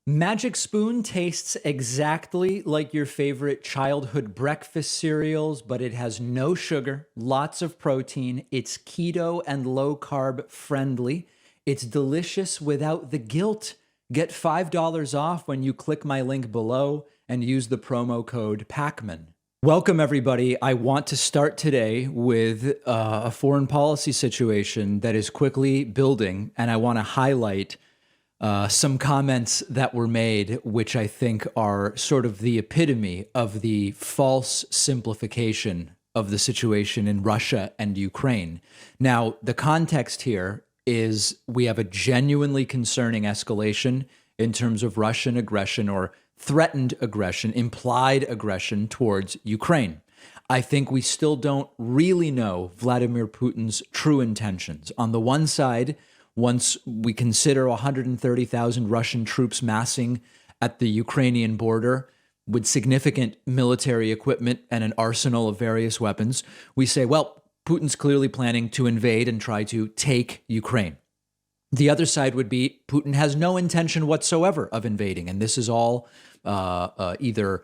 Magic Spoon tastes exactly like your favorite childhood breakfast cereals, but it has no sugar, lots of protein. It's keto and low carb friendly. It's delicious without the guilt. Get $5 off when you click my link below and use the promo code PACMAN. Welcome, everybody. I want to start today with a foreign policy situation that is quickly building, and I want to highlight some comments that were made, which I think are sort of the epitome of the false simplification of the situation in Russia and Ukraine. Now, the context here is we have a genuinely concerning escalation in terms of Russian aggression or threatened aggression, implied aggression towards Ukraine. I think we still don't really know Vladimir Putin's true intentions. On the one side, once we consider 130,000 Russian troops massing at the Ukrainian border with significant military equipment and an arsenal of various weapons, we say, well, Putin's clearly planning to invade and try to take Ukraine. The other side would be Putin has no intention whatsoever of invading, and this is all either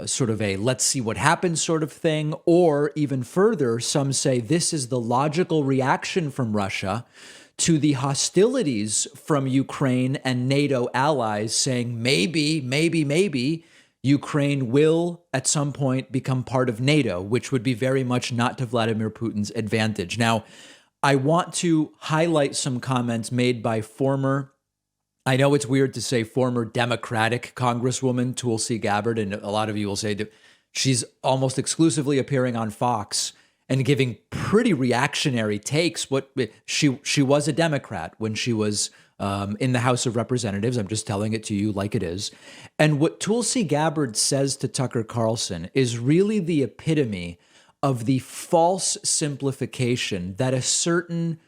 sort of a let's see what happens sort of thing, or even further, some say this is the logical reaction from Russia to the hostilities from Ukraine and NATO allies saying maybe Ukraine will at some point become part of NATO, which would be very much not to Vladimir Putin's advantage. Now, I want to highlight some comments made by I know it's weird to say former Democratic Congresswoman Tulsi Gabbard, and a lot of you will say that she's almost exclusively appearing on Fox and giving pretty reactionary takes. What she was a Democrat when she was in the House of Representatives. I'm just telling it to you like it is. And what Tulsi Gabbard says to Tucker Carlson is really the epitome of the false simplification that a certain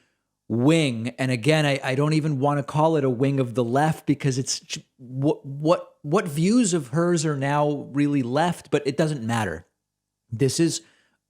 wing, and again, I don't even want to call it a wing of the left because it's what views of hers are now really left, but it doesn't matter. This is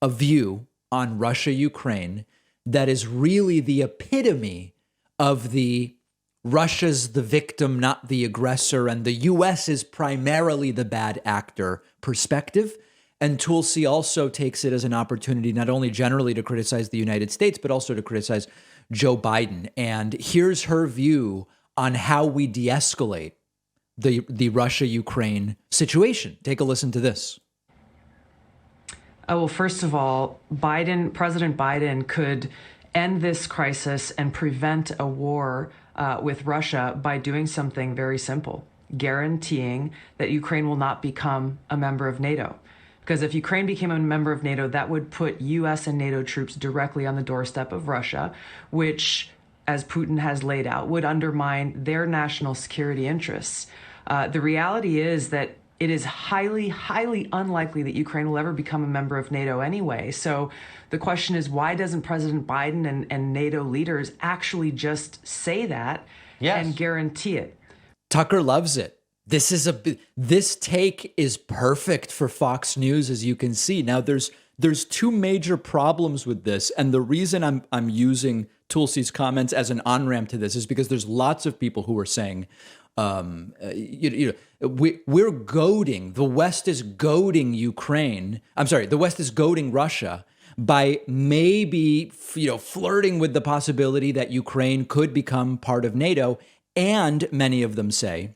a view on Russia, Ukraine that is really the epitome of the Russia's the victim, not the aggressor, and the U.S. is primarily the bad actor perspective. And Tulsi also takes it as an opportunity not only generally to criticize the United States, but also to criticize Joe Biden. And here's her view on how we de-escalate the Russia-Ukraine situation. Take a listen to this. Well, first of all, President Biden could end this crisis and prevent a war with Russia by doing something very simple, guaranteeing that Ukraine will not become a member of NATO. Because if Ukraine became a member of NATO, that would put U.S. and NATO troops directly on the doorstep of Russia, which, as Putin has laid out, would undermine their national security interests. The reality is that it is highly, highly unlikely that Ukraine will ever become a member of NATO anyway. So the question is, why doesn't President Biden and NATO leaders actually just say that and guarantee it? Tucker loves it. This take is perfect for Fox News, as you can see. Now, there's two major problems with this, and the reason I'm using Tulsi's comments as an on-ramp to this is because there's lots of people who are saying, we're goading, the West is goading Ukraine. I'm sorry, the West is goading Russia by maybe flirting with the possibility that Ukraine could become part of NATO, and many of them say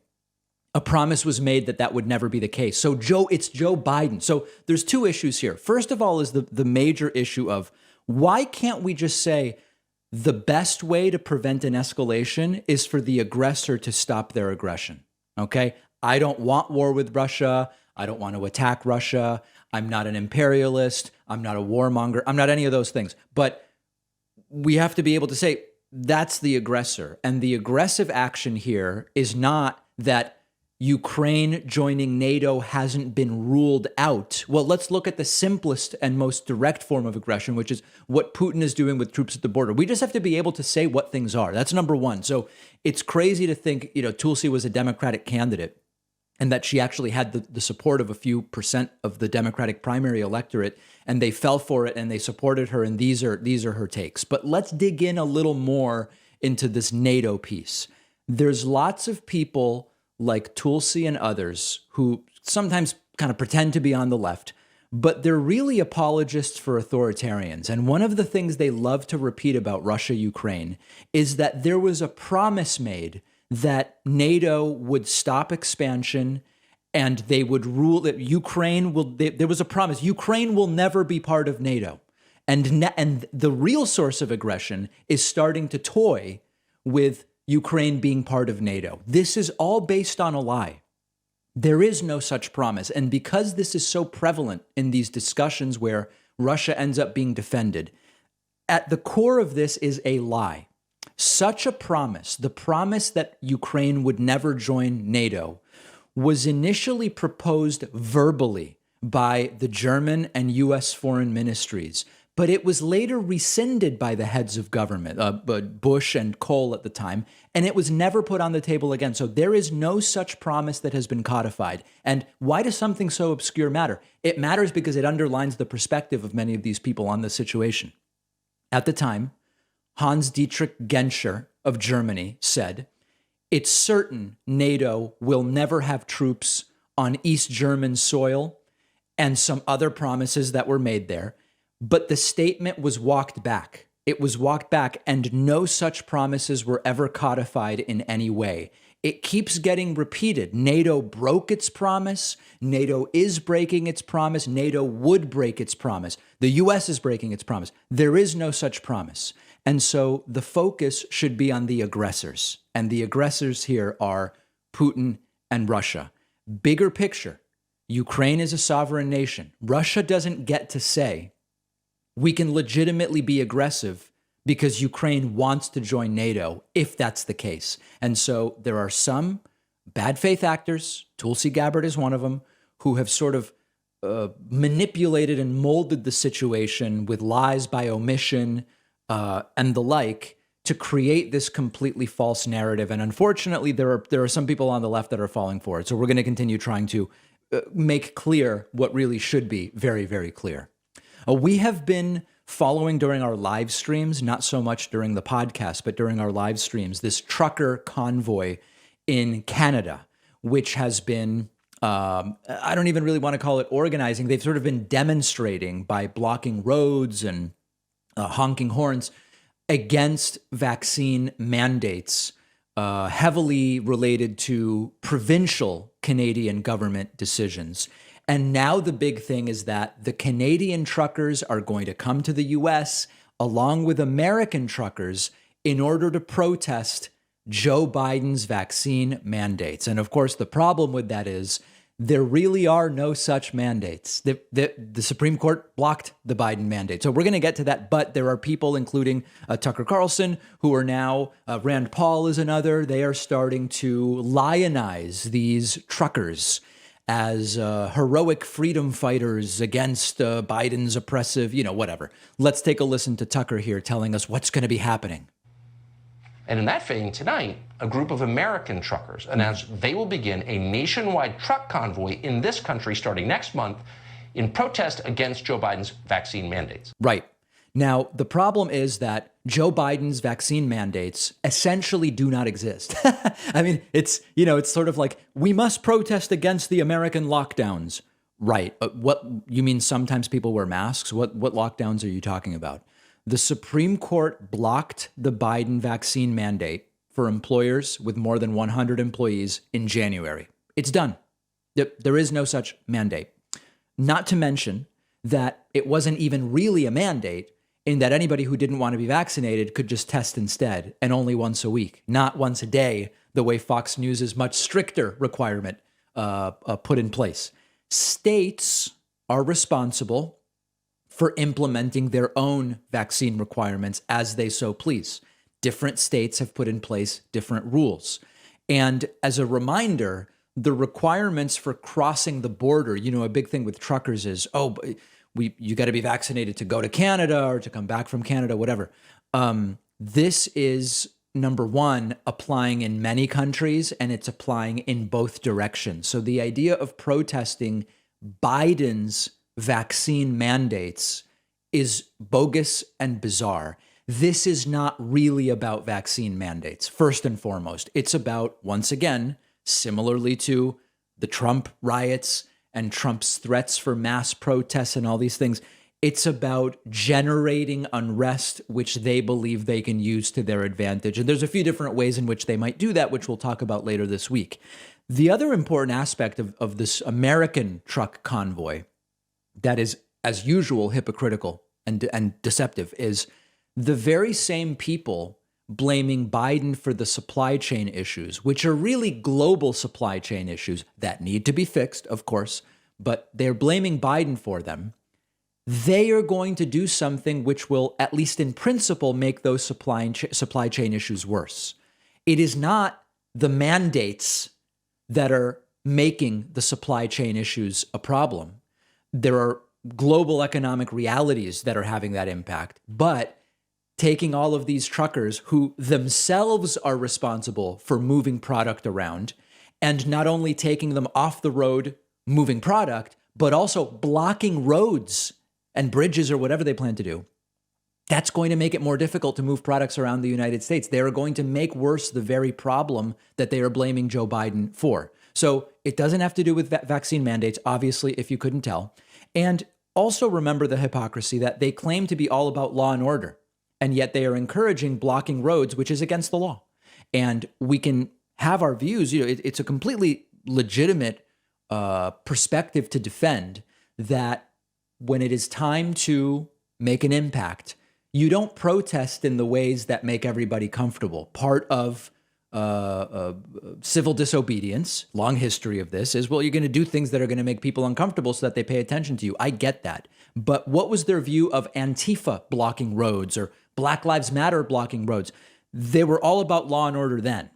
a promise was made that would never be the case. So it's Joe Biden. So there's two issues here. First of all is the major issue of why can't we just say the best way to prevent an escalation is for the aggressor to stop their aggression, okay? I don't want war with Russia. I don't want to attack Russia. I'm not an imperialist. I'm not a warmonger. I'm not any of those things. But we have to be able to say that's the aggressor. And the aggressive action here is not that Ukraine joining NATO hasn't been ruled out. Well, let's look at the simplest and most direct form of aggression, which is what Putin is doing with troops at the border. We just have to be able to say what things are. That's number one. So it's crazy to think, Tulsi was a Democratic candidate and that she actually had the support of a few percent of the Democratic primary electorate, and they fell for it and they supported her. And these are her takes. But let's dig in a little more into this NATO piece. There's lots of people like Tulsi and others who sometimes kind of pretend to be on the left, but they're really apologists for authoritarians. And one of the things they love to repeat about Russia-Ukraine is that there was a promise made that NATO would stop expansion and they would rule that Ukraine will, there was a promise, Ukraine will never be part of NATO. And the real source of aggression is starting to toy with Ukraine being part of NATO. This is all based on a lie. There is no such promise. And because this is so prevalent in these discussions where Russia ends up being defended, at the core of this is a lie. Such a promise, the promise that Ukraine would never join NATO, was initially proposed verbally by the German and U.S. foreign ministries, but it was later rescinded by the heads of government, Bush and Kohl at the time, and it was never put on the table again. So there is no such promise that has been codified. And why does something so obscure matter? It matters because it underlines the perspective of many of these people on this situation. At the time, Hans-Dietrich Genscher of Germany said, "It's certain NATO will never have troops on East German soil," and some other promises that were made there. But the statement was walked back. It was walked back, and no such promises were ever codified in any way. It keeps getting repeated. NATO broke its promise. NATO is breaking its promise. NATO would break its promise. The U.S. is breaking its promise. There is no such promise. And so the focus should be on the aggressors. And the aggressors here are Putin and Russia. Bigger picture, Ukraine is a sovereign nation. Russia doesn't get to say, we can legitimately be aggressive because Ukraine wants to join NATO, if that's the case. And so there are some bad faith actors, Tulsi Gabbard is one of them, who have sort of manipulated and molded the situation with lies by omission and the like to create this completely false narrative. And unfortunately, there are some people on the left that are falling for it. So we're going to continue trying to make clear what really should be very, very clear. We have been following during our live streams, not so much during the podcast, but during our live streams, this trucker convoy in Canada, which has been, I don't even really want to call it organizing. They've sort of been demonstrating by blocking roads and honking horns against vaccine mandates, heavily related to provincial Canadian government decisions. And now the big thing is that the Canadian truckers are going to come to the U.S. along with American truckers in order to protest Joe Biden's vaccine mandates. And of course, the problem with that is there really are no such mandates. The Supreme Court blocked the Biden mandate. So we're going to get to that. But there are people, including Tucker Carlson, who are now, Rand Paul is another. They are starting to lionize these truckers as heroic freedom fighters against Biden's oppressive, whatever. Let's take a listen to Tucker here telling us what's going to be happening. And in that vein, tonight, a group of American truckers announced they will begin a nationwide truck convoy in this country starting next month in protest against Joe Biden's vaccine mandates. Right. Now, the problem is that Joe Biden's vaccine mandates essentially do not exist. I mean, it's sort of like, we must protest against the American lockdowns. Right. What you mean sometimes people wear masks? What lockdowns are you talking about? The Supreme Court blocked the Biden vaccine mandate for employers with more than 100 employees in January. It's done. There is no such mandate. Not to mention that it wasn't even really a mandate, in that anybody who didn't want to be vaccinated could just test instead, and only once a week, not once a day, the way Fox News' much stricter requirement put in place. States are responsible for implementing their own vaccine requirements as they so please. Different states have put in place different rules. And as a reminder, the requirements for crossing the border, a big thing with truckers is, you got to be vaccinated to go to Canada or to come back from Canada, whatever. This is, number one, applying in many countries, and it's applying in both directions. So the idea of protesting Biden's vaccine mandates is bogus and bizarre. This is not really about vaccine mandates, first and foremost. It's about, once again, similarly to the Trump riots and Trump's threats for mass protests and all these things. It's about generating unrest, which they believe they can use to their advantage. And there's a few different ways in which they might do that, which we'll talk about later this week. The other important aspect of this American truck convoy that is, as usual, hypocritical and deceptive is the very same people blaming Biden for the supply chain issues, which are really global supply chain issues that need to be fixed, of course, but they're blaming Biden for them. They are going to do something which will, at least in principle, make those supply chain issues worse. It is not the mandates that are making the supply chain issues a problem. There are global economic realities that are having that impact, but taking all of these truckers who themselves are responsible for moving product around and not only taking them off the road, moving product, but also blocking roads and bridges or whatever they plan to do, that's going to make it more difficult to move products around the United States. They are going to make worse the very problem that they are blaming Joe Biden for. So it doesn't have to do with vaccine mandates, obviously, if you couldn't tell. And also remember the hypocrisy that they claim to be all about law and order, and yet they are encouraging blocking roads, which is against the law. And we can have our views. It's a completely legitimate perspective to defend that when it is time to make an impact, you don't protest in the ways that make everybody comfortable. Part of civil disobedience, long history of this, is, well, you're going to do things that are going to make people uncomfortable so that they pay attention to you. I get that. But what was their view of Antifa blocking roads or Black Lives Matter blocking roads? They were all about law and order then.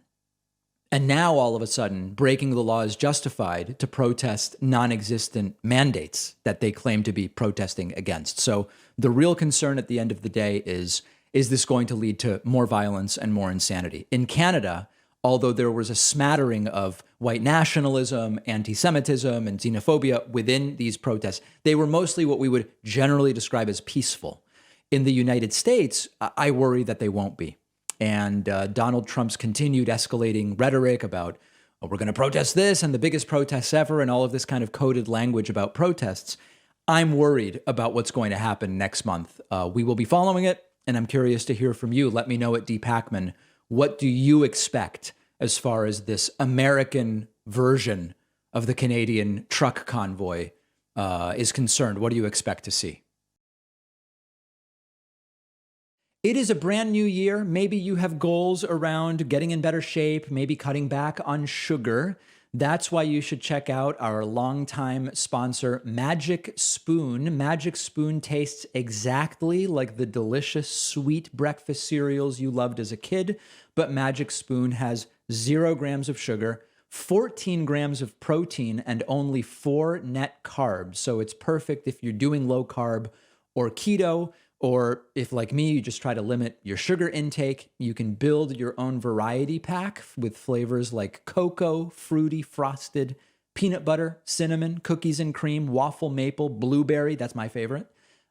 And now, all of a sudden, breaking the law is justified to protest non-existent mandates that they claim to be protesting against. So the real concern at the end of the day is this going to lead to more violence and more insanity? In Canada, although there was a smattering of white nationalism, anti-Semitism, and xenophobia within these protests, they were mostly what we would generally describe as peaceful. In the United States, I worry that they won't be. And Donald Trump's continued escalating rhetoric about, oh, we're going to protest this and the biggest protests ever and all of this kind of coded language about protests. I'm worried about what's going to happen next month. We will be following it, and I'm curious to hear from you. Let me know at dpacman. What do you expect as far as this American version of the Canadian truck convoy is concerned? What do you expect to see? It is a brand new year. Maybe you have goals around getting in better shape, maybe cutting back on sugar. That's why you should check out our longtime sponsor, Magic Spoon. Magic Spoon tastes exactly like the delicious, sweet breakfast cereals you loved as a kid, but Magic Spoon has 0 grams of sugar, 14 grams of protein, and only 4 net carbs. So it's perfect if you're doing low carb or keto, or if, like me, you just try to limit your sugar intake. You can build your own variety pack with flavors like cocoa, fruity, frosted, peanut butter, cinnamon, cookies and cream, waffle maple, blueberry. That's my favorite.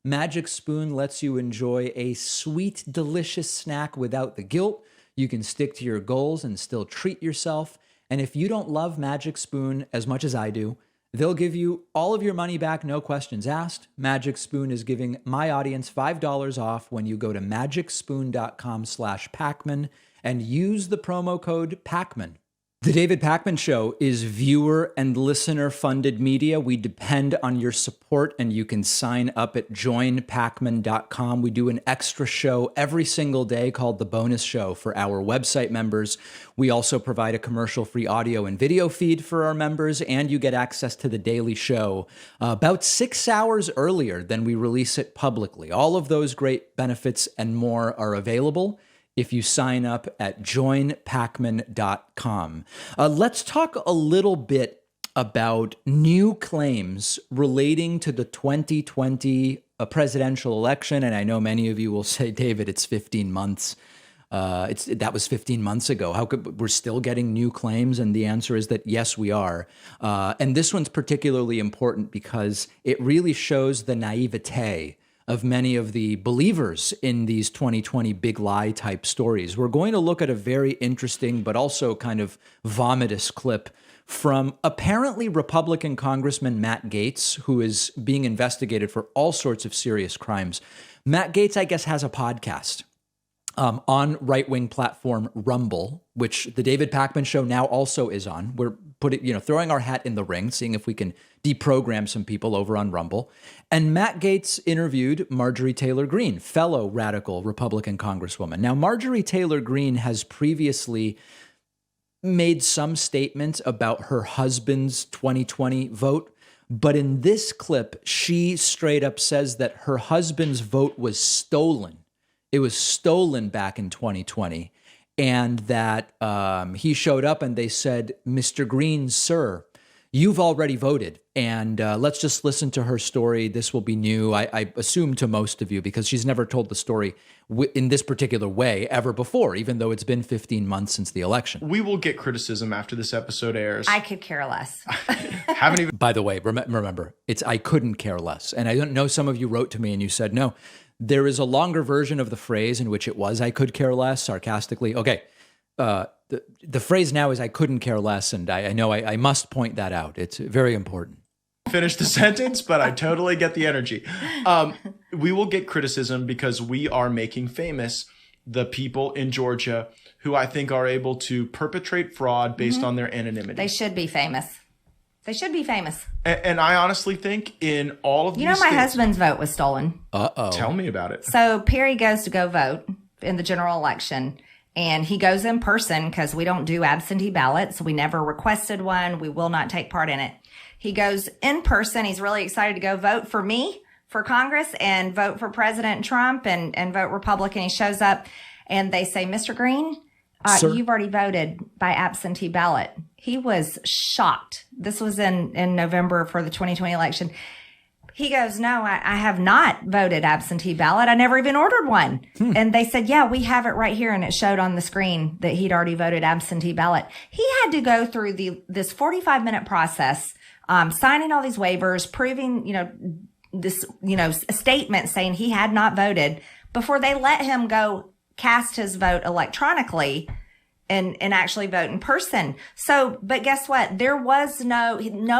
Magic Spoon lets you enjoy a sweet, delicious snack without the guilt. You can stick to your goals and still treat yourself. And if you don't love Magic Spoon as much as I do, they'll give you all of your money back, no questions asked. Magic Spoon is giving my audience $5 off when you go to magicspoon.com/Pacman and use the promo code Pacman. The David Pacman Show is viewer and listener funded media. We depend on your support, and you can sign up at joinpacman.com. We do an extra show every single day called The Bonus Show for our website members. We also provide a commercial-free audio and video feed for our members, and you get access to the daily show about 6 hours earlier than we release it publicly. All of those great benefits and more are available if you sign up at joinpacman.com. Let's talk a little bit about new claims relating to the 2020 presidential election. And I know many of you will say, David, it's 15 months. That was 15 months ago. How could we're still getting new claims? And the answer is that yes, we are. And this one's particularly important because it really shows the naivete of many of the believers in these 2020 big lie type stories. We're going to look at a very interesting but also kind of vomitous clip from apparently Republican Congressman Matt Gaetz, who is being investigated for all sorts of serious crimes. Matt Gaetz, I guess, has a podcast on right-wing platform Rumble, which the David Pakman Show now also is on. We're throwing our hat in the ring, seeing if we can deprogram some people over on Rumble. And Matt Gaetz interviewed Marjorie Taylor Greene, fellow radical Republican Congresswoman. Now, Marjorie Taylor Greene has previously made some statements about her husband's 2020 vote, but in this clip, she straight up says that her husband's vote was stolen. It was stolen back in 2020, and that he showed up and they said, "Mr. Greene, sir, you've already voted." And let's just listen to her story. This will be new, I assume, to most of you, because she's never told the story in this particular way ever before, even though it's been 15 months since the election. We will get criticism after this episode airs. I could care less. Haven't even. By the way, remember, it's I couldn't care less. And I don't know, some of you wrote to me and you said, no, there is a longer version of the phrase in which it was I could care less, sarcastically. Okay. The phrase now is I couldn't care less, and I know I must point that out. It's very important. Finish the sentence, but I totally get the energy. We will get criticism because we are making famous the people in Georgia who I think are able to perpetrate fraud based on their anonymity. They should be famous. They should be famous. And I honestly think in all of these my states, husband's vote was stolen. Uh-oh. Tell me about it. So Perry goes to go vote in the general election, and he goes in person because we don't do absentee ballots. We never requested one. We will not take part in it. He goes in person. He's really excited to go vote for me for Congress and vote for President Trump and vote Republican. He shows up and they say, "Mr. Greene, you've already voted by absentee ballot." He was shocked. This was in November for the 2020 election. He goes, "No, I have not voted absentee ballot. I never even ordered one." And they said, "Yeah, we have it right here." And it showed on the screen that he'd already voted absentee ballot. He had to go through this 45-minute process, signing all these waivers, proving, this, a statement saying he had not voted before they let him go cast his vote electronically and actually vote in person. So, but guess what? There was no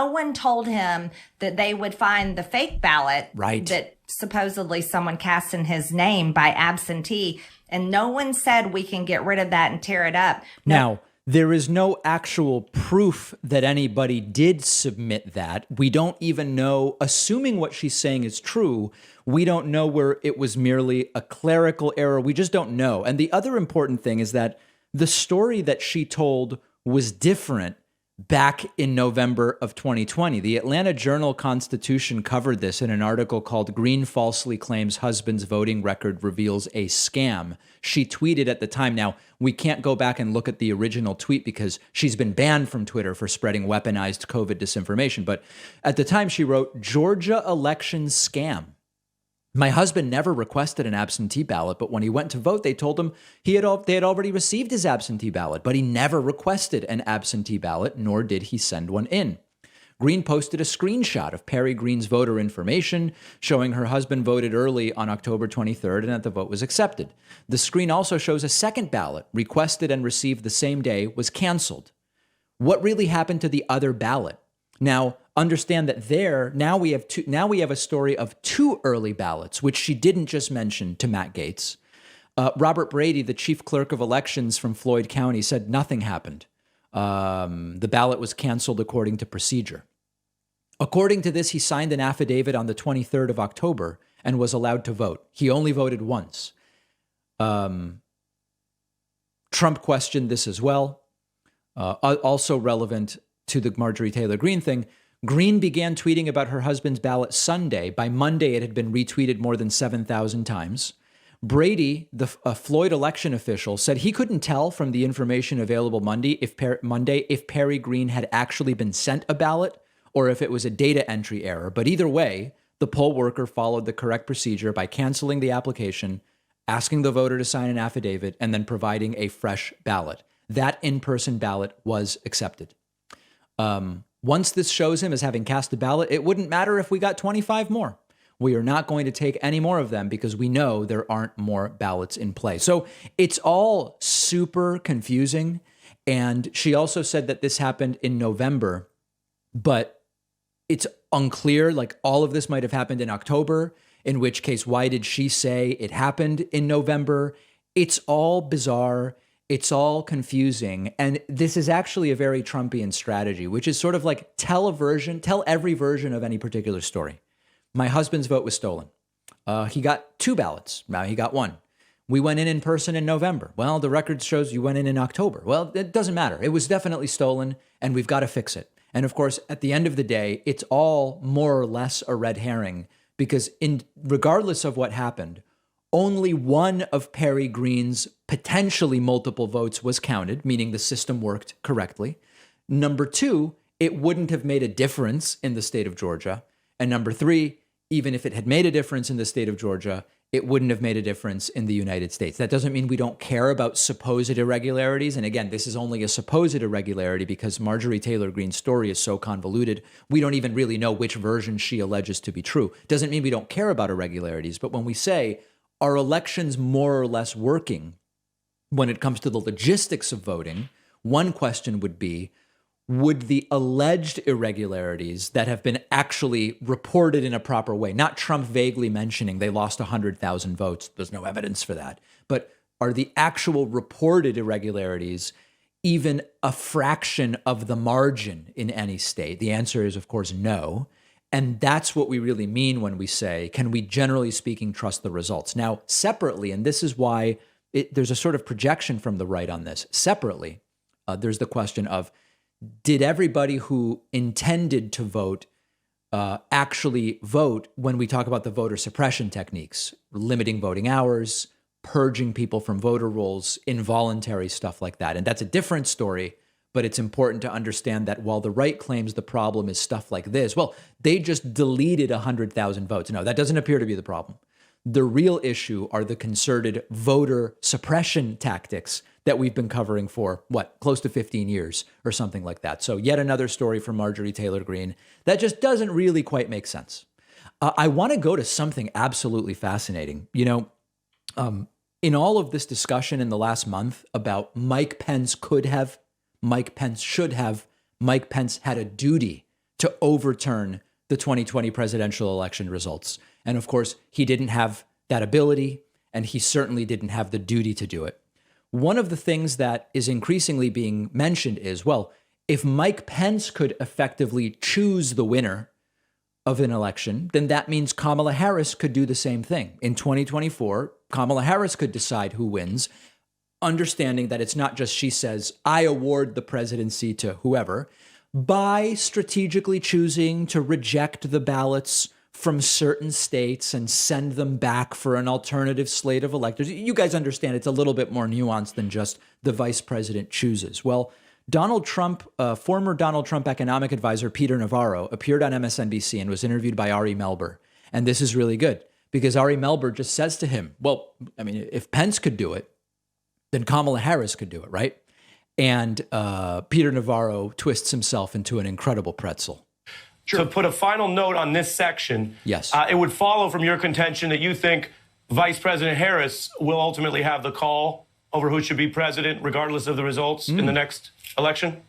one told him that they would find the fake ballot that supposedly someone cast in his name by absentee. And no one said we can get rid of that and tear it up. Now, there is no actual proof that anybody did submit that. We don't even know, assuming what she's saying is true, we don't know where it was merely a clerical error. We just don't know. And the other important thing is that the story that she told was different back in November of 2020. The Atlanta Journal-Constitution covered this in an article called "Greene Falsely Claims Husband's Voting Record Reveals a Scam." She tweeted at the time. Now, we can't go back and look at the original tweet because she's been banned from Twitter for spreading weaponized COVID disinformation. But at the time she wrote, "Georgia election scam. My husband never requested an absentee ballot, but when he went to vote, they told him they had already received his absentee ballot, but he never requested an absentee ballot, nor did he send one in." Greene posted a screenshot of Perry Greene's voter information showing her husband voted early on October 23rd and that the vote was accepted. The screen also shows a second ballot requested and received the same day was canceled. What really happened to the other ballot? Now, understand that now we have a story of two early ballots, which she didn't just mention to Matt Gaetz. Robert Brady, the chief clerk of elections from Floyd County, said nothing happened. The ballot was canceled according to procedure. According to this, he signed an affidavit on the 23rd of October and was allowed to vote. He only voted once. Trump questioned this as well. Also relevant to the Marjorie Taylor Greene thing, Greene began tweeting about her husband's ballot Sunday. By Monday, it had been retweeted more than 7,000 times. Brady, the Floyd election official, said he couldn't tell from the information available Monday if Perry Greene had actually been sent a ballot or if it was a data entry error. But either way, the poll worker followed the correct procedure by canceling the application, asking the voter to sign an affidavit, and then providing a fresh ballot. That in-person ballot was accepted. Once this shows him as having cast a ballot, it wouldn't matter if we got 25 more. We are not going to take any more of them because we know there aren't more ballots in play. So it's all super confusing. And she also said that this happened in November, but it's unclear. Like, all of this might have happened in October, in which case, why did she say it happened in November? It's all bizarre. It's all confusing. And this is actually a very Trumpian strategy, which is sort of like tell every version of any particular story. My husband's vote was stolen. He got 2 ballots. Now he got 1. We went in person in November. Well, the record shows you went in October. Well, it doesn't matter. It was definitely stolen, and we've got to fix it. And of course, at the end of the day, it's all more or less a red herring, because regardless of what happened, only one of Perry Greene's potentially multiple votes was counted, meaning the system worked correctly. Number 2, it wouldn't have made a difference in the state of Georgia. And number 3, even if it had made a difference in the state of Georgia, it wouldn't have made a difference in the United States. That doesn't mean we don't care about supposed irregularities. And again, this is only a supposed irregularity because Marjorie Taylor Greene's story is so convoluted. We don't even really know which version she alleges to be true. Doesn't mean we don't care about irregularities. But when we say, are elections more or less working when it comes to the logistics of voting, one question would be, would the alleged irregularities that have been actually reported in a proper way, not Trump vaguely mentioning they lost 100,000 votes, there's no evidence for that, but are the actual reported irregularities even a fraction of the margin in any state? The answer is, of course, no. And that's what we really mean when we say, can we, generally speaking, trust the results? Now, separately, and this is why there's a sort of projection from the right on this, separately, there's the question of, did everybody who intended to vote actually vote when we talk about the voter suppression techniques, limiting voting hours, purging people from voter rolls, involuntary stuff like that? And that's a different story, but it's important to understand that while the right claims the problem is stuff like this, well, they just deleted 100,000 votes. No, that doesn't appear to be the problem. The real issue are the concerted voter suppression tactics that we've been covering for, close to 15 years or something like that. So yet another story from Marjorie Taylor Greene that just doesn't really quite make sense. I want to go to something absolutely fascinating. You know, in all of this discussion in the last month about Mike Pence could have, Mike Pence should have, Mike Pence had a duty to overturn the 2020 presidential election results. And of course, he didn't have that ability, and he certainly didn't have the duty to do it. One of the things that is increasingly being mentioned is, well, if Mike Pence could effectively choose the winner of an election, then that means Kamala Harris could do the same thing. In 2024, Kamala Harris could decide who wins, understanding that it's not just she says, I award the presidency to whoever, by strategically choosing to reject the ballots from certain states and send them back for an alternative slate of electors. You guys understand it's a little bit more nuanced than just the vice president chooses. Well, Donald Trump, former Donald Trump economic advisor Peter Navarro, appeared on MSNBC and was interviewed by Ari Melber. And this is really good because Ari Melber just says to him, well, I mean, if Pence could do it, then Kamala Harris could do it, right? And Peter Navarro twists himself into an incredible pretzel. To put a final note on this section, yes, it would follow from your contention that you think Vice President Harris will ultimately have the call over who should be president, regardless of the results in the next election?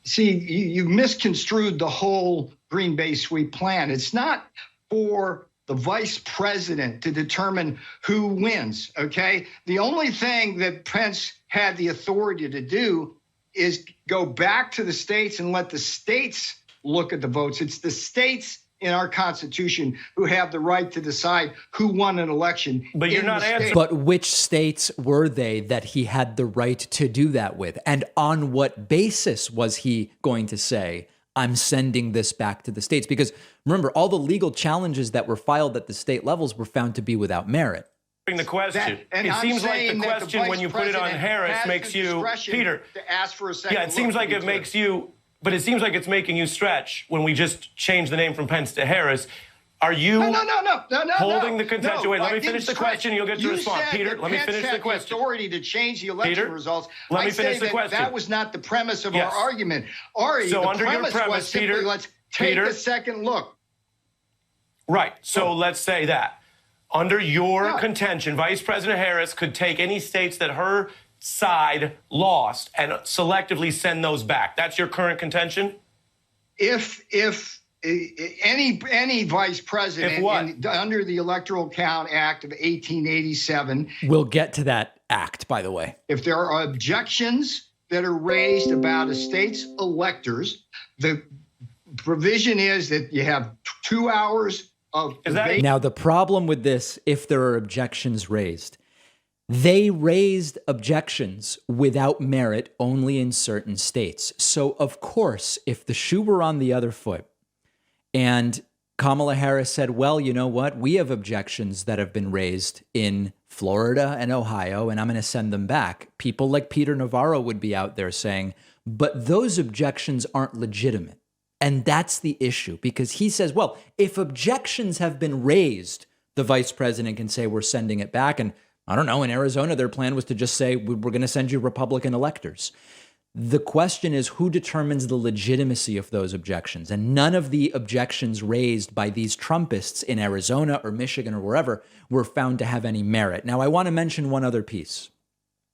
See, you've misconstrued the whole Green Bay sweep plan. It's not for the vice president to determine who wins, okay? The only thing that Pence had the authority to do is go back to the states and let the states look at the votes. It's the states in our Constitution who have the right to decide who won an election. But you're not answering. But which states were they that he had the right to do that with? And on what basis was he going to say, I'm sending this back to the states? Because remember, all the legal challenges that were filed at the state levels were found to be without merit. The question. It seems like the question when you put it on Harris makes you, Peter, to ask for a second. Yeah, it seems like it makes you, but it seems like it's making you stretch when we just change the name from Pence to Harris. Are you holding the contention? Wait, let me finish the question. You'll get to respond. Peter, let me finish the question. Authority to change the election results. Let me finish the question. That was not the premise of our argument. Ari, so the under your premise, was simply, Peter, let's take a second look. Right. So let's say that. Under your contention, Vice President Harris could take any states that her side lost and selectively send those back. That's your current contention? If any vice president under the Electoral Count Act of 1887. We'll get to that act, by the way. If there are objections that are raised about a state's electors, the provision is that you have 2 hours of debate. Now, the problem with this, if there are objections raised, they raised objections without merit only in certain states. So, of course, if the shoe were on the other foot and Kamala Harris said, well, you know what? We have objections that have been raised in Florida and Ohio, and I'm going to send them back. People like Peter Navarro would be out there saying, but those objections aren't legitimate. And that's the issue, because he says, well, if objections have been raised, the vice president can say we're sending it back. And I don't know, in Arizona, their plan was to just say we're going to send you Republican electors. The question is, who determines the legitimacy of those objections? And none of the objections raised by these Trumpists in Arizona or Michigan or wherever were found to have any merit. Now, I want to mention one other piece.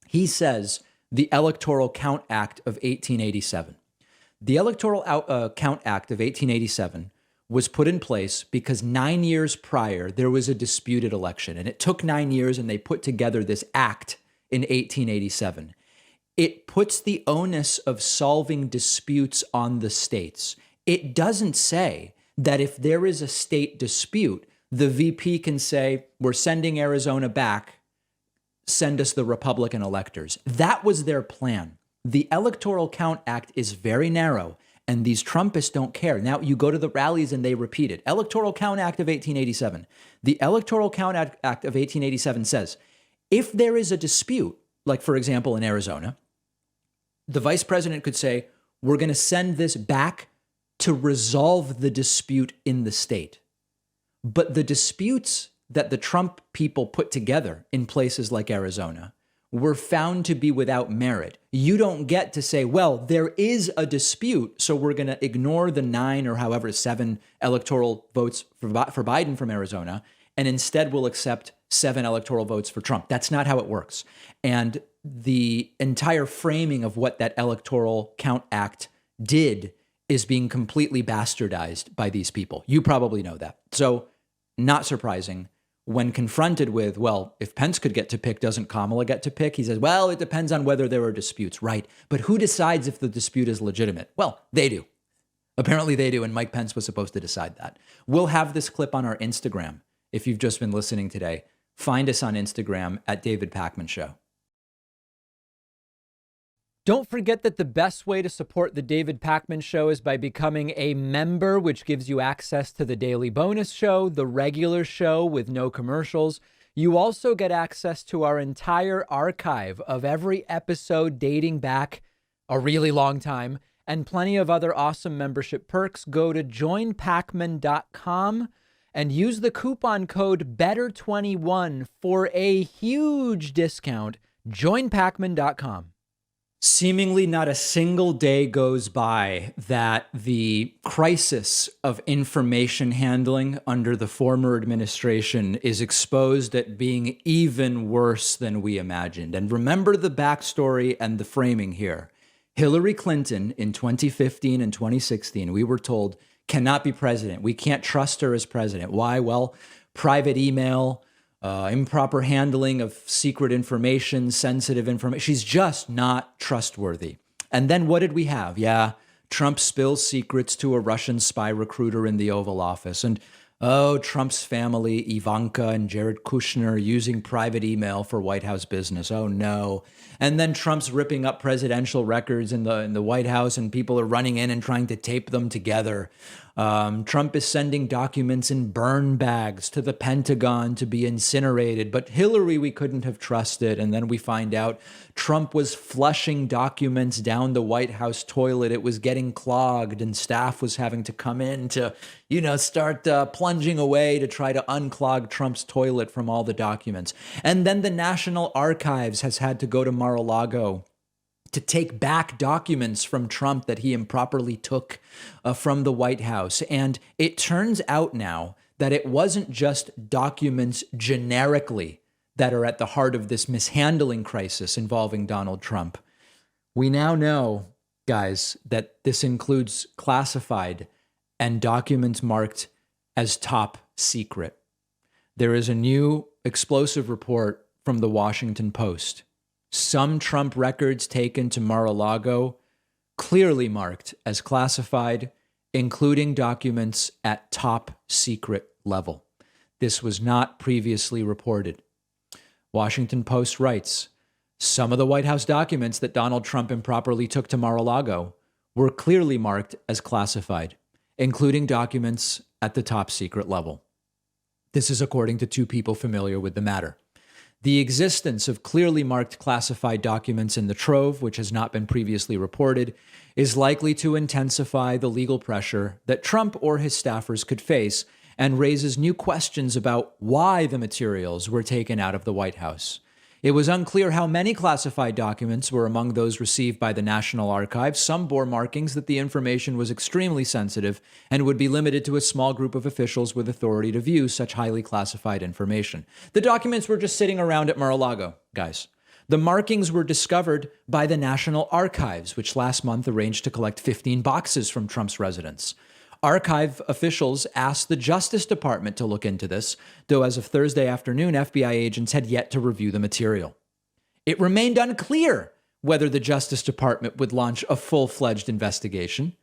He says the Electoral Count Act of 1887. The Electoral Count Act of 1887 was put in place because 9 years prior, there was a disputed election. And it took 9 years, and they put together this act in 1887. It puts the onus of solving disputes on the states. It doesn't say that if there is a state dispute, the VP can say, we're sending Arizona back, send us the Republican electors. That was their plan. The Electoral Count Act is very narrow, and these Trumpists don't care. Now, you go to the rallies and they repeat it. Electoral Count Act of 1887. The Electoral Count Act of 1887 says, if there is a dispute, like, for example, in Arizona, the vice president could say, we're going to send this back to resolve the dispute in the state. But the disputes that the Trump people put together in places like Arizona were found to be without merit. You don't get to say, well, there is a dispute, so we're going to ignore the 9 or however 7 electoral votes for Biden from Arizona, and instead we'll accept 7 electoral votes for Trump. That's not how it works. And the entire framing of what that Electoral Count Act did is being completely bastardized by these people. You probably know that. So, not surprising. When confronted with, well, if Pence could get to pick, doesn't Kamala get to pick? He says, well, it depends on whether there are disputes. Right. But who decides if the dispute is legitimate? Well, they do. Apparently they do. And Mike Pence was supposed to decide that. We'll have this clip on our Instagram. If you've just been listening today, find us on Instagram at David Pakman Show. Don't forget that the best way to support the David Pakman Show is by becoming a member, which gives you access to the daily bonus show, the regular show with no commercials. You also get access to our entire archive of every episode dating back a really long time and plenty of other awesome membership perks. Go to joinpakman.com and use the coupon code BETTER21 for a huge discount. Joinpakman.com. Seemingly not a single day goes by that the crisis of information handling under the former administration is exposed at being even worse than we imagined. And remember the backstory and the framing here. Hillary Clinton in 2015 and 2016, we were told, cannot be president. We can't trust her as president. Why? Well, private email, improper handling of secret information, sensitive information. She's just not trustworthy. And then what did we have? Yeah, Trump spills secrets to a Russian spy recruiter in the Oval Office. And Trump's family, Ivanka and Jared Kushner, using private email for White House business. Oh, no. And then Trump's ripping up presidential records in the White House, and people are running in and trying to tape them together. Trump is sending documents in burn bags to the Pentagon to be incinerated. But Hillary, we couldn't have trusted. And then we find out Trump was flushing documents down the White House toilet. It was getting clogged, and staff was having to come in to, start plunging away to try to unclog Trump's toilet from all the documents. And then the National Archives has had to go to Mar-a-Lago to take back documents from Trump that he improperly took from the White House. And it turns out now that it wasn't just documents generically that are at the heart of this mishandling crisis involving Donald Trump. We now know, guys, that this includes classified and documents marked as top secret. There is a new explosive report from the Washington Post. Some Trump records taken to Mar-a-Lago clearly marked as classified, including documents at top secret level. This was not previously reported. Washington Post writes, some of the White House documents that Donald Trump improperly took to Mar-a-Lago were clearly marked as classified, including documents at the top secret level. This is according to two people familiar with the matter. The existence of clearly marked classified documents in the trove, which has not been previously reported, is likely to intensify the legal pressure that Trump or his staffers could face and raises new questions about why the materials were taken out of the White House. It was unclear how many classified documents were among those received by the National Archives. Some bore markings that the information was extremely sensitive and would be limited to a small group of officials with authority to view such highly classified information. The documents were just sitting around at Mar-a-Lago, guys. The markings were discovered by the National Archives, which last month arranged to collect 15 boxes from Trump's residence. Archive officials asked the Justice Department to look into this, though as of Thursday afternoon, FBI agents had yet to review the material. It remained unclear whether the Justice Department would launch a full-fledged investigation.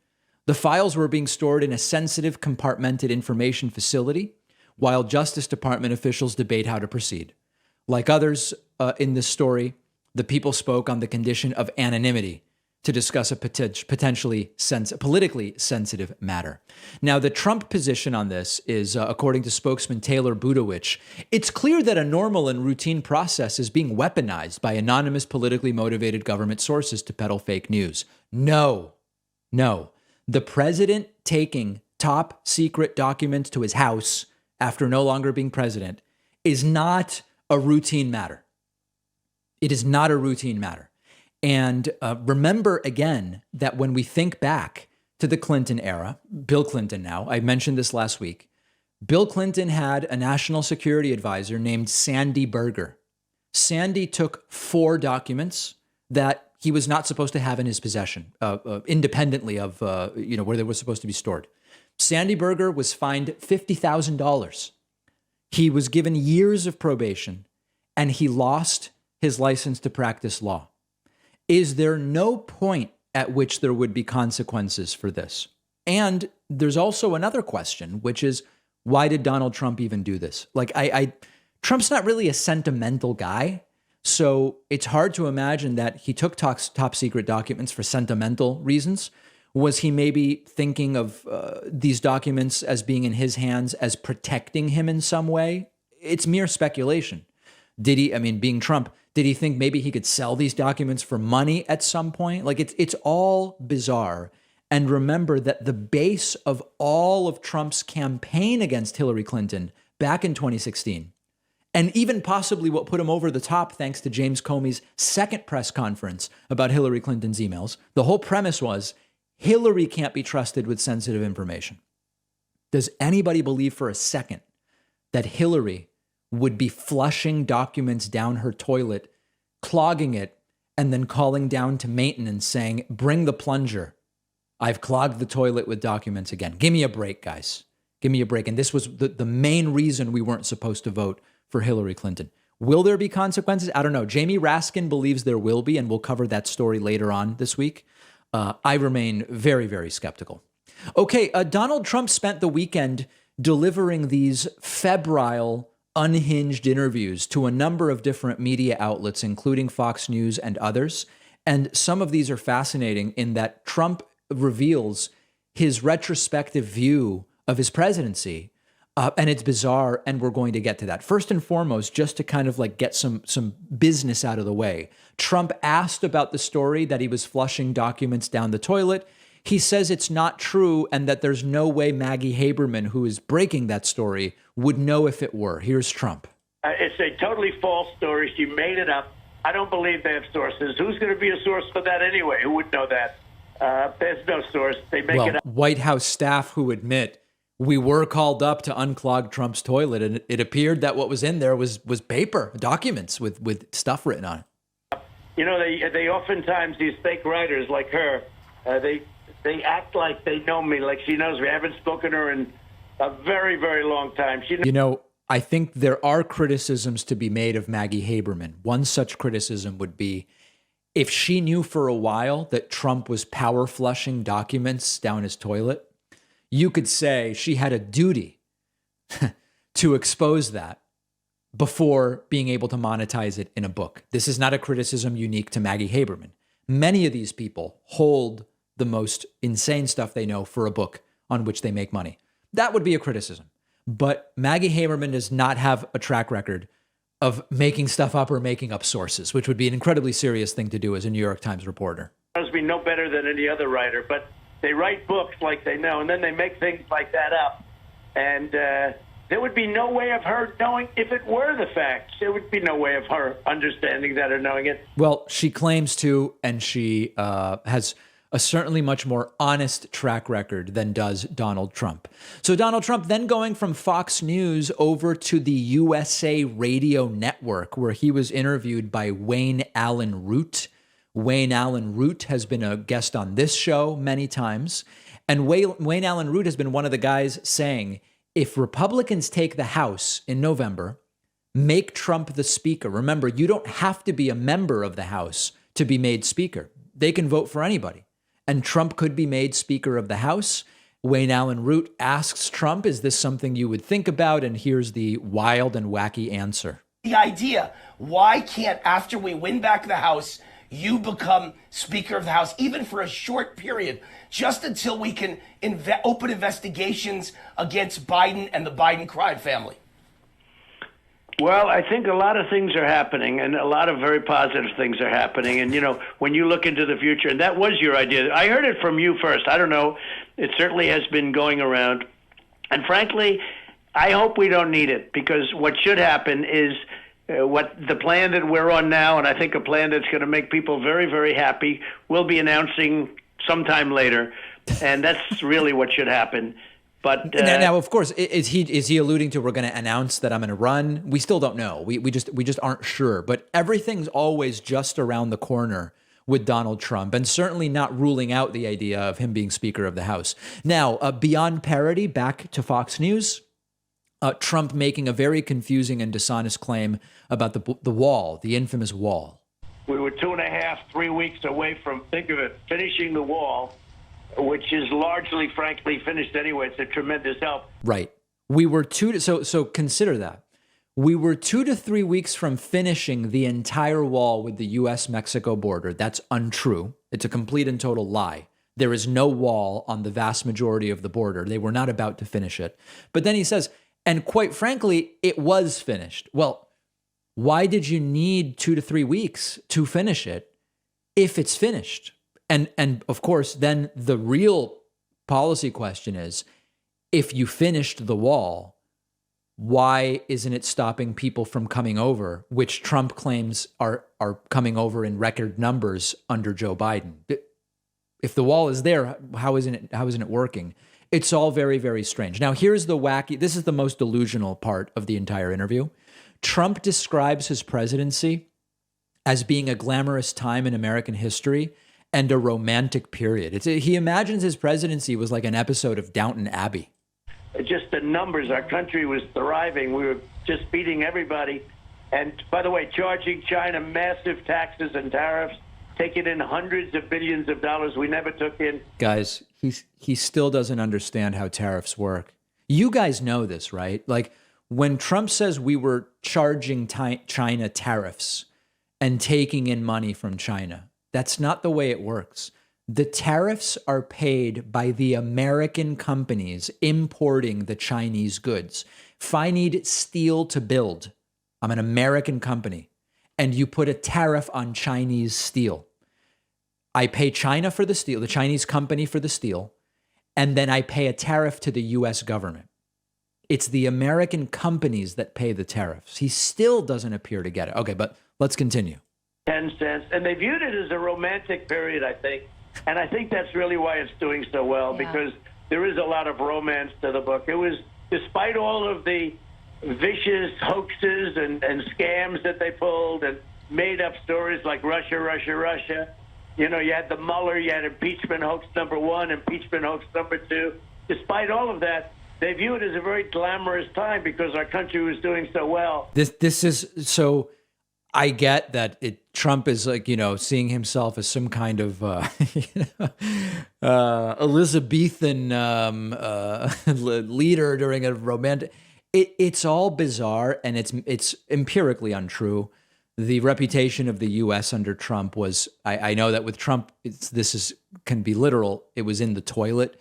The files were being stored in a sensitive, compartmented information facility, while Justice Department officials debate how to proceed. Like others in this story, the people spoke on the condition of anonymity to discuss a potentially politically sensitive matter. Now, the Trump position on this is, according to spokesman Taylor Budowich, it's clear that a normal and routine process is being weaponized by anonymous, politically motivated government sources to peddle fake news. No. The president taking top secret documents to his house after no longer being president is not a routine matter. It is not a routine matter. And remember again that when we think back to the Clinton era, Bill Clinton now, I mentioned this last week, Bill Clinton had a national security advisor named Sandy Berger. Sandy took 4 documents that he was not supposed to have in his possession, independently of where they were supposed to be stored. Sandy Berger was fined $50,000. He was given years of probation, and he lost his license to practice law. Is there no point at which there would be consequences for this? And there's also another question, which is, why did Donald Trump even do this? Like, Trump's not really a sentimental guy, so it's hard to imagine that he took top secret documents for sentimental reasons. Was he maybe thinking of these documents as being in his hands as protecting him in some way? It's mere speculation. Did he, being Trump, did he think maybe he could sell these documents for money at some point? Like, it's all bizarre. And remember that the base of all of Trump's campaign against Hillary Clinton back in 2016, and even possibly what put him over the top thanks to James Comey's second press conference about Hillary Clinton's emails, the whole premise was Hillary can't be trusted with sensitive information. Does anybody believe for a second that Hillary would be flushing documents down her toilet, clogging it, and then calling down to maintenance saying, bring the plunger. I've clogged the toilet with documents again. Give me a break, guys. Give me a break. And this was the main reason we weren't supposed to vote for Hillary Clinton. Will there be consequences? I don't know. Jamie Raskin believes there will be, and we'll cover that story later on this week. I remain very, very skeptical. Okay, Donald Trump spent the weekend delivering these febrile, unhinged interviews to a number of different media outlets, including Fox News and others. And some of these are fascinating in that Trump reveals his retrospective view of his presidency. And it's bizarre, and we're going to get to that. First and foremost, just to kind of like get some business out of the way, Trump asked about the story that he was flushing documents down the toilet. He says it's not true and that there's no way Maggie Haberman, who is breaking that story, would know if it were. Here's Trump. It's a totally false story. She made it up. I don't believe they have sources. Who's going to be a source for that anyway? Who would know that? There's no source. They make it up. White House staff who admit We were called up to unclog Trump's toilet, and it appeared that what was in there was paper, documents with stuff written on it. You know, they oftentimes, these fake writers like her, they act like they know me, like she knows me. I haven't spoken to her in a very, very long time. You know, I think there are criticisms to be made of Maggie Haberman. One such criticism would be if she knew for a while that Trump was power flushing documents down his toilet, you could say she had a duty to expose that before being able to monetize it in a book. This is not a criticism unique to Maggie Haberman. Many of these people hold the most insane stuff they know for a book on which they make money. That would be a criticism. But Maggie Haberman does not have a track record of making stuff up or making up sources, which would be an incredibly serious thing to do as a New York Times reporter. Knows me no better than any other writer, but they write books like they know, and then they make things like that up. And there would be no way of her knowing if it were the facts. There would be no way of her understanding that or knowing it. Well, she claims to, and she has a certainly much more honest track record than does Donald Trump. So Donald Trump then going from Fox News over to the USA Radio Network, where he was interviewed by Wayne Allen Root. Wayne Allen Root has been a guest on this show many times. And Wayne Allen Root has been one of the guys saying, if Republicans take the House in November, make Trump the speaker. Remember, you don't have to be a member of the House to be made speaker. They can vote for anybody. And Trump could be made Speaker of the House. Wayne Allen Root asks Trump, is this something you would think about? And here's the wild and wacky answer. The idea, why can't, after we win back the House, you become Speaker of the House, even for a short period, just until we can open investigations against Biden and the Biden crime family? Well, I think a lot of things are happening, and a lot of very positive things are happening. And, you know, when you look into the future, and that was your idea. I heard it from you first. I don't know. It certainly has been going around. And frankly, I hope we don't need it, because what should happen is what the plan that we're on now, and I think a plan that's going to make people very, very happy, we'll be announcing sometime later. And that's really what should happen. But now, of course, is he alluding to we're going to announce that I'm going to run? We still don't know. We just aren't sure. But everything's always just around the corner with Donald Trump, and certainly not ruling out the idea of him being Speaker of the House. Now, beyond parody, back to Fox News. Trump making a very confusing and dishonest claim about the wall, the infamous wall. We were 2.5, 3 weeks away from, think of it, finishing the wall, which is largely, frankly, finished anyway. It's a tremendous help. Right. We were so consider that. We were 2 to 3 weeks from finishing the entire wall with the U.S.-Mexico border. That's untrue. It's a complete and total lie. There is no wall on the vast majority of the border. They were not about to finish it. But then he says, and quite frankly, it was finished. Well, why did you need 2 to 3 weeks to finish it if it's finished? And of course, then the real policy question is, if you finished the wall, why isn't it stopping people from coming over, which Trump claims are coming over in record numbers under Joe Biden? If the wall is there, how isn't it working? It's all very, very strange. Now, here's the wacky, this is the most delusional part of the entire interview. Trump describes his presidency as being a glamorous time in American history and a romantic period. He imagines his presidency was like an episode of Downton Abbey. Just the numbers, our country was thriving. We were just beating everybody. And by the way, charging China massive taxes and tariffs, taking in hundreds of billions of dollars we never took in. Guys, he still doesn't understand how tariffs work. You guys know this, right? Like when Trump says we were charging China tariffs and taking in money from China, that's not the way it works. The tariffs are paid by the American companies importing the Chinese goods. If I need steel to build, I'm an American company, and you put a tariff on Chinese steel. I pay China for the steel, the Chinese company for the steel, and then I pay a tariff to the U.S. government. It's the American companies that pay the tariffs. He still doesn't appear to get it. Okay, but let's continue. 10 cents. And they viewed it as a romantic period, I think. And I think that's really why it's doing so well, because there is a lot of romance to the book. It was, despite all of the vicious hoaxes and scams that they pulled and made up stories like Russia. You know, you had the Mueller, you had impeachment hoax number 1, impeachment hoax number 2. Despite all of that, they view it as a very glamorous time because our country was doing so well. This is so. I get that Trump is like, you know, seeing himself as some kind of Elizabethan leader during a romantic. It's all bizarre and it's empirically untrue. The reputation of the U.S. under Trump was, I know that with Trump, can be literal. It was in the toilet.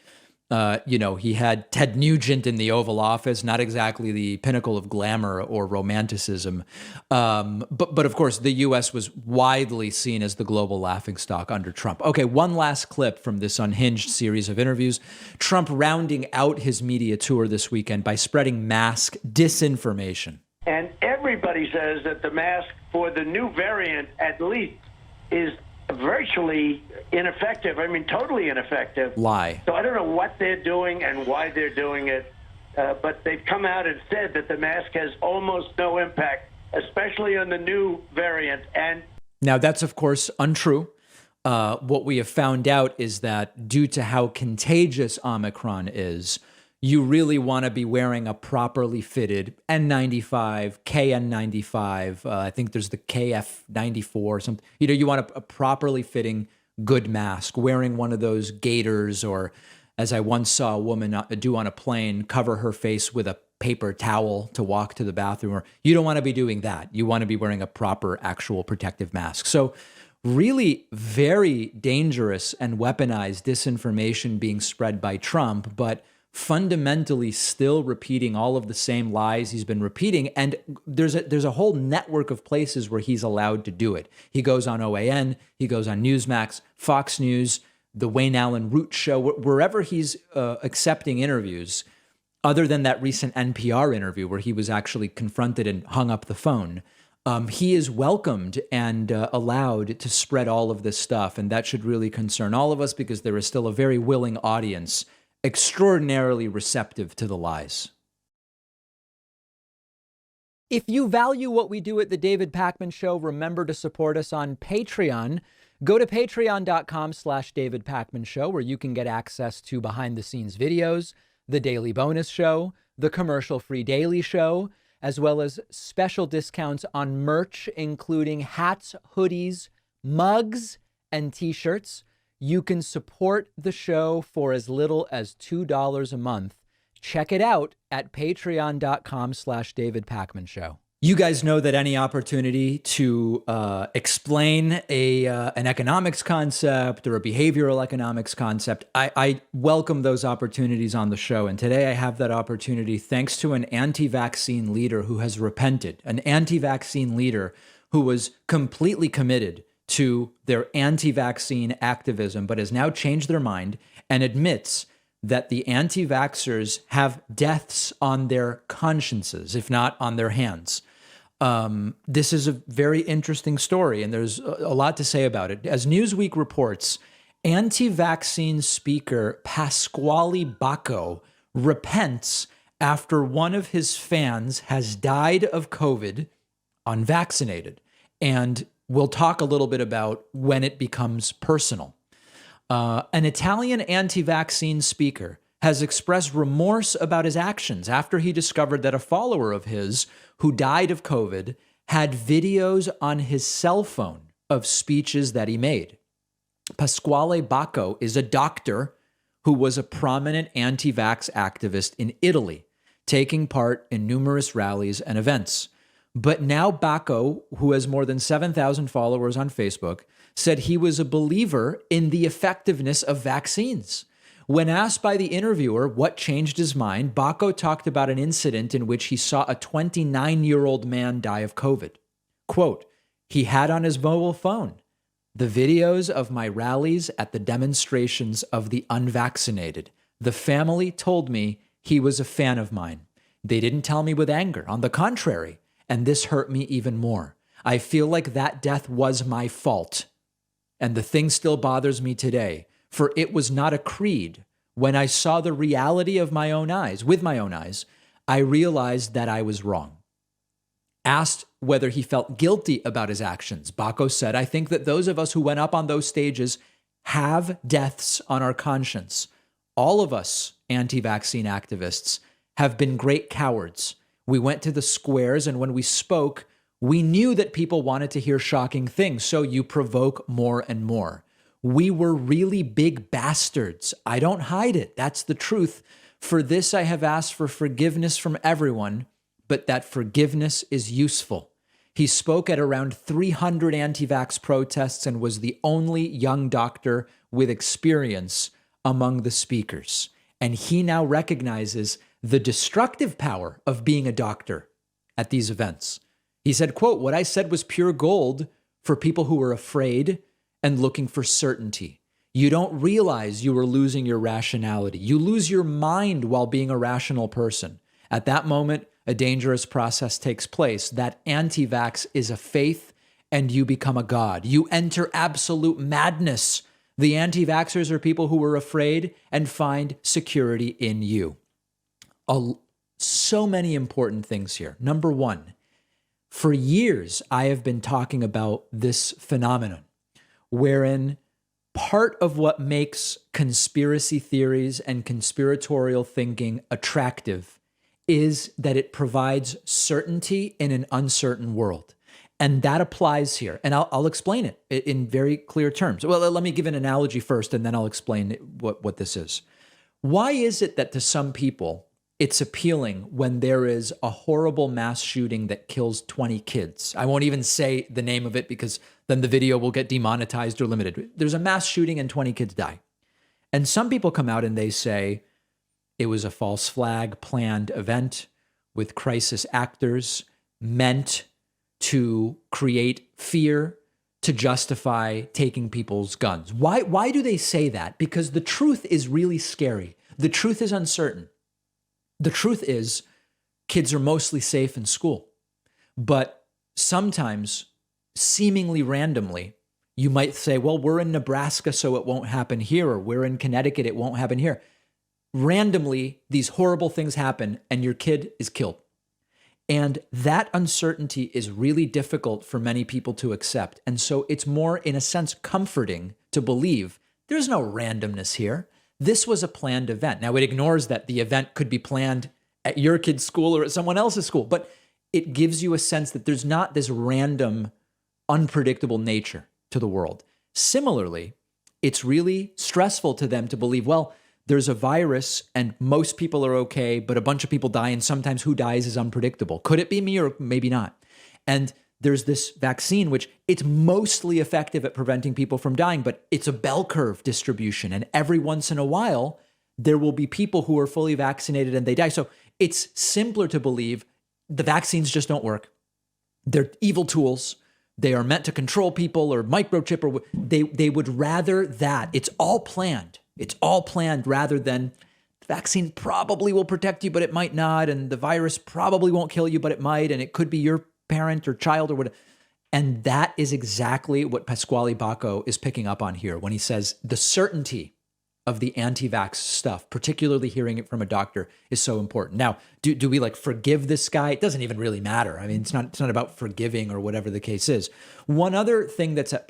You know, he had Ted Nugent in the Oval Office, not exactly the pinnacle of glamour or romanticism. But of course, the U.S. was widely seen as the global laughingstock under Trump. Okay, one last clip from this Unhinged series of interviews. Trump rounding out his media tour this weekend by spreading mask disinformation. And everybody says that the mask for the new variant, at least, is virtually ineffective. I mean, totally ineffective. Lie. So I don't know what they're doing and why they're doing it, but they've come out and said that the mask has almost no impact, especially on the new variant. And now that's, of course, untrue. What we have found out is that due to how contagious Omicron is, you really want to be wearing a properly fitted N95, KN95. I think there's the KF94 or something. You know, you want a properly fitting good mask, wearing one of those gaiters, or as I once saw a woman do on a plane, cover her face with a paper towel to walk to the bathroom. Or you don't want to be doing that. You want to be wearing a proper actual protective mask. So really very dangerous and weaponized disinformation being spread by Trump, but fundamentally still repeating all of the same lies he's been repeating. And there's a whole network of places where he's allowed to do it. He goes on OAN, he goes on Newsmax, Fox News, the Wayne Allen Root Show, wherever he's accepting interviews, other than that recent NPR interview where he was actually confronted and hung up the phone. He is welcomed and allowed to spread all of this stuff. And that should really concern all of us because there is still a very willing audience extraordinarily receptive to the lies. If you value what we do at the David Pakman Show, remember to support us on Patreon. Go to patreon.com/David Pakman Show, where you can get access to behind the scenes videos, the daily bonus show, the commercial-free daily show, as well as special discounts on merch, including hats, hoodies, mugs, and t-shirts. You can support the show for as little as $2 a month. Check it out at patreon.com/David Pakman Show. You guys know that any opportunity to explain an economics concept or a behavioral economics concept, I welcome those opportunities on the show. And today I have that opportunity thanks to an anti-vaccine leader who has repented, an anti-vaccine leader who was completely committed to their anti-vaccine activism, but has now changed their mind and admits that the anti-vaxxers have deaths on their consciences, if not on their hands. This is a very interesting story, and there's a lot to say about it. As Newsweek reports, anti-vaccine speaker Pasquale Bacco repents after one of his fans has died of COVID unvaccinated. And we'll talk a little bit about when it becomes personal. An Italian anti-vaccine speaker has expressed remorse about his actions after he discovered that a follower of his who died of COVID had videos on his cell phone of speeches that he made. Pasquale Bacco is a doctor who was a prominent anti-vax activist in Italy, taking part in numerous rallies and events. But now Bacco, who has more than 7,000 followers on Facebook, said he was a believer in the effectiveness of vaccines. When asked by the interviewer what changed his mind, Bacco talked about an incident in which he saw a 29-year-old man die of COVID. Quote, he had on his mobile phone the videos of my rallies at the demonstrations of the unvaccinated. The family told me he was a fan of mine. They didn't tell me with anger. On the contrary, and this hurt me even more. I feel like that death was my fault. And the thing still bothers me today, for it was not a creed, When I saw the reality of my own eyes, with my own eyes, I realized that I was wrong. Asked whether he felt guilty about his actions, Bacco said, I think that those of us who went up on those stages have deaths on our conscience. All of us anti-vaccine activists have been great cowards. We went to the squares, and when we spoke, we knew that people wanted to hear shocking things, so you provoke more and more. We were really big bastards. I don't hide it. That's the truth. For this, I have asked for forgiveness from everyone, but that forgiveness is useful. He spoke at around 300 anti-vax protests and was the only young doctor with experience among the speakers. And he now recognizes the destructive power of being a doctor at these events. He said, quote, what I said was pure gold for people who were afraid and looking for certainty. You don't realize you were losing your rationality. You lose your mind while being a rational person. At that moment, a dangerous process takes place. That anti-vax is a faith, and you become a god. You enter absolute madness. The anti-vaxxers are people who were afraid and find security in you. So many important things here. Number one, for years, I have been talking about this phenomenon wherein part of what makes conspiracy theories and conspiratorial thinking attractive is that it provides certainty in an uncertain world. And that applies here. And I'll explain it in very clear terms. Well, let me give an analogy first, and then I'll explain what this is. Why is it that to some people, it's appealing when there is a horrible mass shooting that kills 20 kids? I won't even say the name of it because then the video will get demonetized or limited. There's a mass shooting and 20 kids die. And some people come out and they say it was a false flag planned event with crisis actors meant to create fear, to justify taking people's guns. Why do they say that? Because the truth is really scary. The truth is uncertain. The truth is kids are mostly safe in school. But sometimes, seemingly randomly, you might say, well, we're in Nebraska, so it won't happen here, or we're in Connecticut, it won't happen here. Randomly, these horrible things happen, and your kid is killed. And that uncertainty is really difficult for many people to accept. And so it's more, in a sense, comforting to believe there's no randomness here. This was a planned event. Now, it ignores that the event could be planned at your kid's school or at someone else's school, but it gives you a sense that there's not this random, unpredictable nature to the world. Similarly, it's really stressful to them to believe, well, there's a virus and most people are okay, but a bunch of people die, and sometimes who dies is unpredictable. Could it be me or maybe not? And there's this vaccine, which it's mostly effective at preventing people from dying, but it's a bell curve distribution. And every once in a while, there will be people who are fully vaccinated and they die. So it's simpler to believe the vaccines just don't work. They're evil tools. They are meant to control people or microchip, or they would rather that. It's all planned. It's all planned rather than the vaccine probably will protect you, but it might not. And the virus probably won't kill you, but it might. And it could be your parent or child or whatever. And that is exactly what Pasquale Bacco is picking up on here when he says the certainty of the anti-vax stuff, particularly hearing it from a doctor, is so important. Now, do we like forgive this guy? It doesn't even really matter. I mean, it's not about forgiving or whatever the case is. One other thing that's at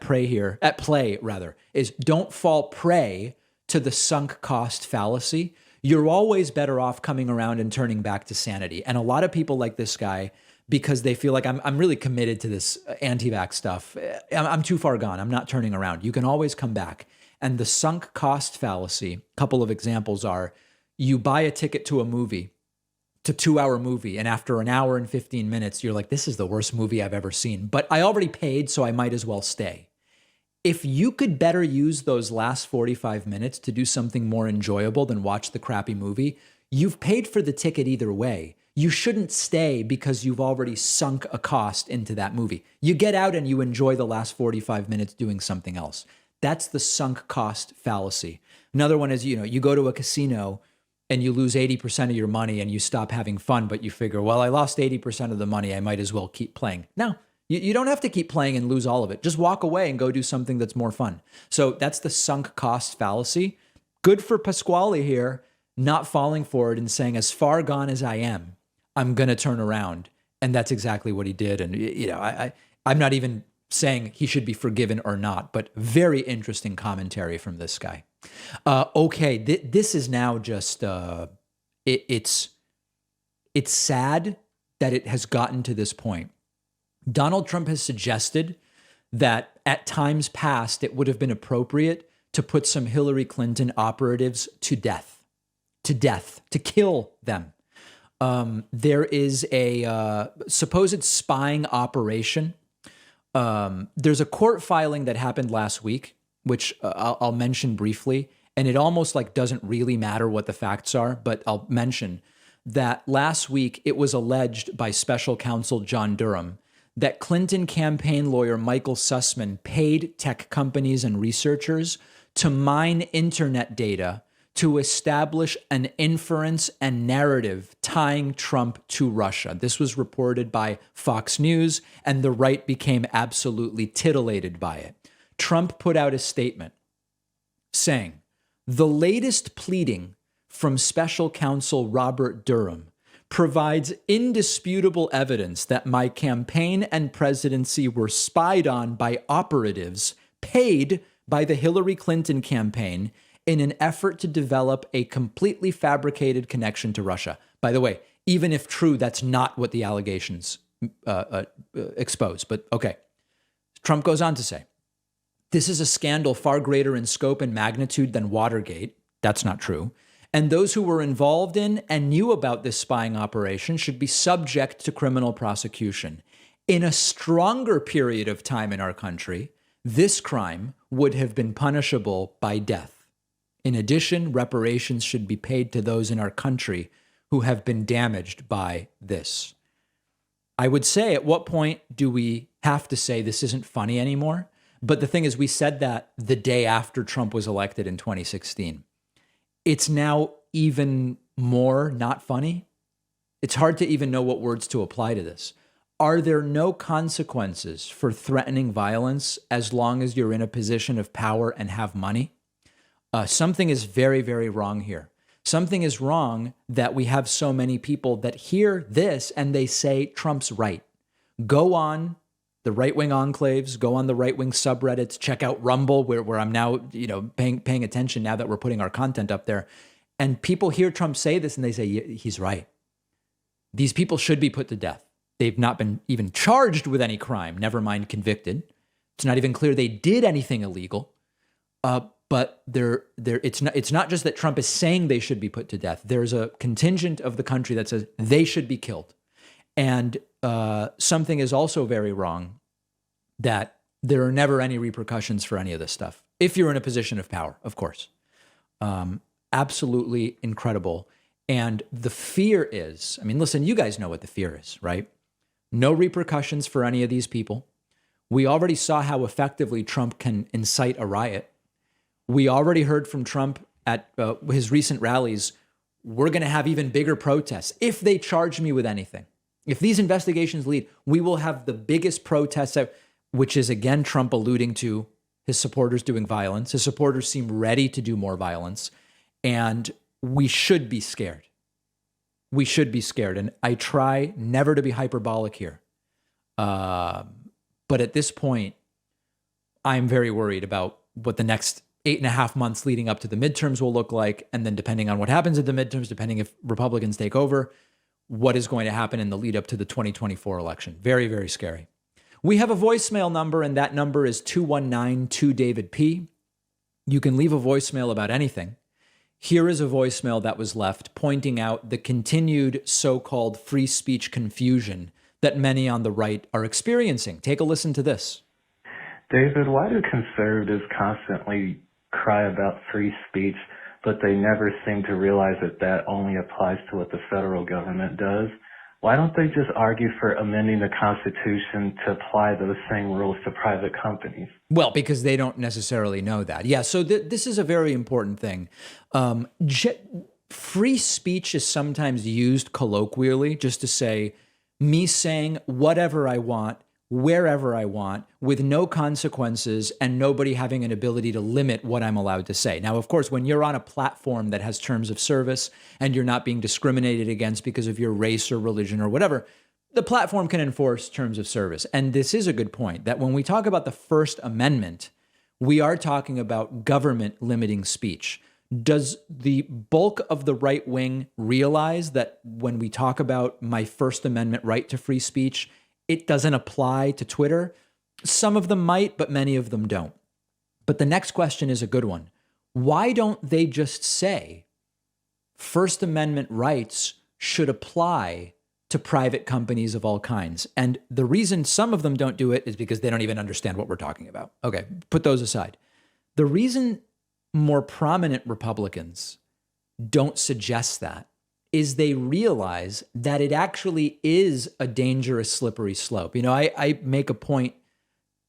play is don't fall prey to the sunk cost fallacy. You're always better off coming around and turning back to sanity. And a lot of people like this guy, because they feel like I'm really committed to this anti-vax stuff. I'm too far gone. I'm not turning around. You can always come back. And the sunk cost fallacy, a couple of examples are, you buy a ticket to a movie, to 2-hour movie, and after an hour and 15 minutes, you're like, this is the worst movie I've ever seen, but I already paid, so I might as well stay. If you could better use those last 45 minutes to do something more enjoyable than watch the crappy movie, you've paid for the ticket either way. You shouldn't stay because you've already sunk a cost into that movie. You get out and you enjoy the last 45 minutes doing something else. That's the sunk cost fallacy. Another one is, you go to a casino and you lose 80% of your money and you stop having fun, but you figure, well, I lost 80% of the money. I might as well keep playing. No, you don't have to keep playing and lose all of it. Just walk away and go do something that's more fun. So that's the sunk cost fallacy. Good for Pasquale here, not falling for it and saying, as far gone as I am, I'm going to turn around. And that's exactly what he did. And, you know, I'm not even saying he should be forgiven or not, but very interesting commentary from this guy. Okay, this is now just, it's sad that it has gotten to this point. Donald Trump has suggested that at times past, it would have been appropriate to put some Hillary Clinton operatives to death, to kill them. There is a supposed spying operation. There's a court filing that happened last week, which I'll mention briefly, and it almost like doesn't really matter what the facts are, but I'll mention that last week it was alleged by special counsel John Durham that Clinton campaign lawyer Michael Sussman paid tech companies and researchers to mine internet data to establish an inference and narrative tying Trump to Russia. This was reported by Fox News, and the right became absolutely titillated by it. Trump put out a statement saying, "The latest pleading from special counsel Robert Durham provides indisputable evidence that my campaign and presidency were spied on by operatives paid by the Hillary Clinton campaign in an effort to develop a completely fabricated connection to Russia." By the way, even if true, that's not what the allegations expose. But okay. Trump goes on to say, "This is a scandal far greater in scope and magnitude than Watergate." That's not true. "And those who were involved in and knew about this spying operation should be subject to criminal prosecution. In a stronger period of time in our country, this crime would have been punishable by death. In addition, reparations should be paid to those in our country who have been damaged by this." I would say, at what point do we have to say this isn't funny anymore? But the thing is, we said that the day after Trump was elected in 2016. It's now even more not funny. It's hard to even know what words to apply to this. Are there no consequences for threatening violence as long as you're in a position of power and have money? Something is very, very wrong here. Something is wrong that we have so many people that hear this and they say Trump's right. Go on the right-wing enclaves, go on the right-wing subreddits, check out Rumble, where I'm now, paying attention now that we're putting our content up there. And people hear Trump say this and they say, yeah, he's right. These people should be put to death. They've not been even charged with any crime, never mind convicted. It's not even clear they did anything illegal. But it's not just that Trump is saying they should be put to death. There's a contingent of the country that says they should be killed. And something is also very wrong, that there are never any repercussions for any of this stuff. If you're in a position of power, of course. Absolutely incredible. And the fear is, listen, you guys know what the fear is, right? No repercussions for any of these people. We already saw how effectively Trump can incite a riot. We already heard from Trump at his recent rallies, we're going to have even bigger protests if they charge me with anything. If these investigations lead, we will have the biggest protests, which is, again, Trump alluding to his supporters doing violence. His supporters seem ready to do more violence. And we should be scared. We should be scared. And I try never to be hyperbolic here. But at this point, I'm very worried about what the next 8.5 months leading up to the midterms will look like. And then depending on what happens at the midterms, depending if Republicans take over, what is going to happen in the lead up to the 2024 election. Very, very scary. We have a voicemail number, and that number is 219-2-DAVID-P. You can leave a voicemail about anything. Here is a voicemail that was left pointing out the continued so-called free speech confusion that many on the right are experiencing. Take a listen to this. David, why do conservatives constantly cry about free speech, but they never seem to realize that that only applies to what the federal government does? Why don't they just argue for amending the Constitution to apply those same rules to private companies? Well, because they don't necessarily know that. Yeah, so this is a very important thing. Free speech is sometimes used colloquially just to say, me saying whatever I want wherever I want with no consequences and nobody having an ability to limit what I'm allowed to say. Now, of course, when you're on a platform that has terms of service and you're not being discriminated against because of your race or religion or whatever, the platform can enforce terms of service. And this is a good point, that when we talk about the First Amendment, we are talking about government limiting speech. Does the bulk of the right wing realize that when we talk about my First Amendment right to free speech, it doesn't apply to Twitter? Some of them might, but many of them don't. But the next question is a good one. Why don't they just say First Amendment rights should apply to private companies of all kinds? And the reason some of them don't do it is because they don't even understand what we're talking about. Okay, put those aside. The reason more prominent Republicans don't suggest that is they realize that it actually is a dangerous, slippery slope. You know, I make a point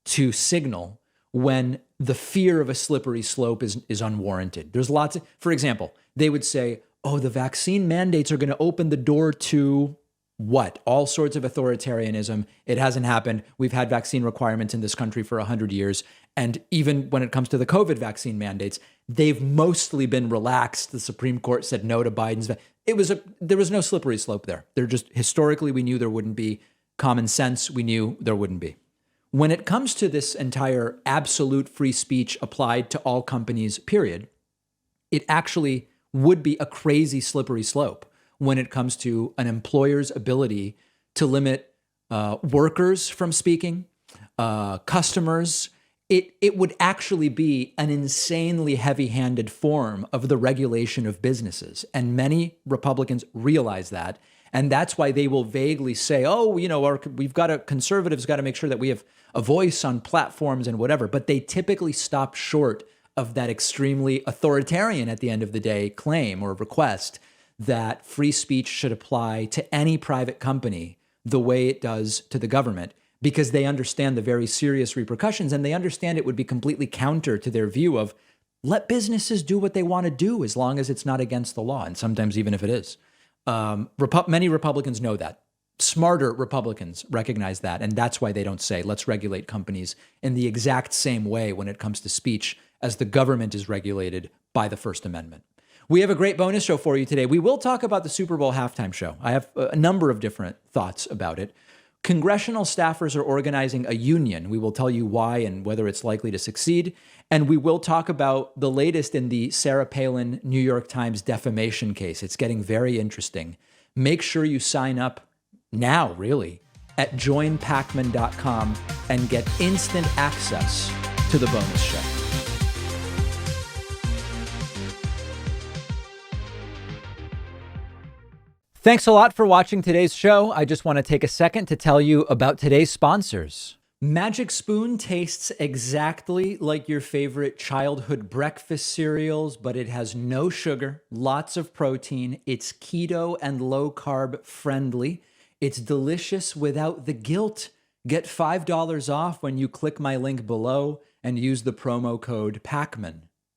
to signal when the fear of a slippery slope is unwarranted. There's lots of, for example, they would say, oh, the vaccine mandates are going to open the door to what? All sorts of authoritarianism. It hasn't happened. We've had vaccine requirements in this country for 100 years. And even when it comes to the COVID vaccine mandates, they've mostly been relaxed. The Supreme Court said no to Biden's. There was no slippery slope there. There just, historically, we knew there wouldn't be. Common sense, we knew there wouldn't be. When it comes to this entire absolute free speech applied to all companies, period, it actually would be a crazy slippery slope when it comes to an employer's ability to limit workers from speaking, customers. It would actually be an insanely heavy-handed form of the regulation of businesses. And many Republicans realize that. And that's why they will vaguely say, oh, you know, conservatives got to make sure that we have a voice on platforms and whatever. But they typically stop short of that extremely authoritarian, at the end of the day, claim or request that free speech should apply to any private company the way it does to the government, because they understand the very serious repercussions, and they understand it would be completely counter to their view of let businesses do what they want to do as long as it's not against the law, and sometimes even if it is. Many Republicans know that. Smarter Republicans recognize that, and that's why they don't say let's regulate companies in the exact same way when it comes to speech as the government is regulated by the First Amendment. We have a great bonus show for you today. We will talk about the Super Bowl halftime show. I have a number of different thoughts about it. Congressional staffers are organizing a union. We will tell you why and whether it's likely to succeed. And we will talk about the latest in the Sarah Palin New York Times defamation case. It's getting very interesting. Make sure you sign up now, really, at joinpacman.com and get instant access to the bonus show. Thanks a lot for watching today's show. I just want to take a second to tell you about today's sponsors. Magic Spoon tastes exactly like your favorite childhood breakfast cereals, but it has no sugar, lots of protein. It's keto and low carb friendly. It's delicious without the guilt. Get $5 off when you click my link below and use the promo code PACMAN.